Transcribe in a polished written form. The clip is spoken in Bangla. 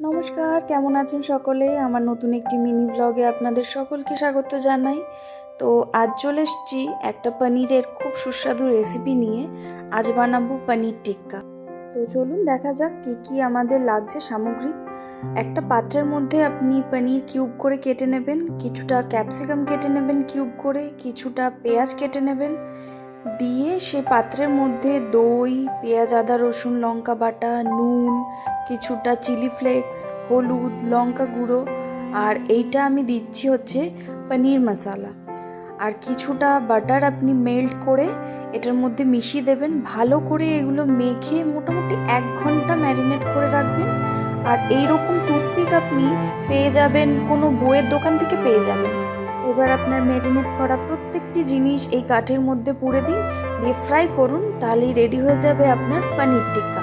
নমস্কার, কেমন আছেন সকলে? আমার নতুন একটি মিনি ব্লগে আপনাদের সকলকে স্বাগত জানাই। তো আজ চলে এসেছি একটা পনিরের খুব সুস্বাদু রেসিপি নিয়ে। আজ বানাবো পনির টিক্কা। তো চলুন দেখা যাক কী কী আমাদের লাগছে সামগ্রী। একটা পাত্রের মধ্যে আপনি পনির কিউব করে কেটে নেবেন, কিছুটা ক্যাপসিকাম কেটে নেবেন কিউব করে, কিছুটা পেঁয়াজ কেটে নেবেন, দিয়ে সে পাত্রের মধ্যে দই, পেঁয়াজ, আদা, রসুন, লঙ্কা বাটা, নুন, কিছুটা চিলি ফ্লেক্স, হলুদ, লঙ্কা গুঁড়ো, আর এইটা আমি দিচ্ছি হচ্ছে পনির মশলা, আর কিছুটা বাটার আপনি মেল্ট করে এটার মধ্যে মিশিয়ে দেবেন। ভালো করে এগুলো মেখে মোটামুটি 1 ঘন্টা ম্যারিনেট করে রাখবেন। আর এইরকম টুথপিক আপনি পেয়ে যাবেন, কোনো বইয়ের দোকান থেকে পেয়ে যাবেন। এবার আপনার ম্যারিনেট করা প্রত্যেকটি জিনিস এই কাঠের মধ্যে পুরে দিন, দিয়ে ফ্রাই করুন, তাহলেই রেডি হয়ে যাবে আপনার পনির টিক্কা।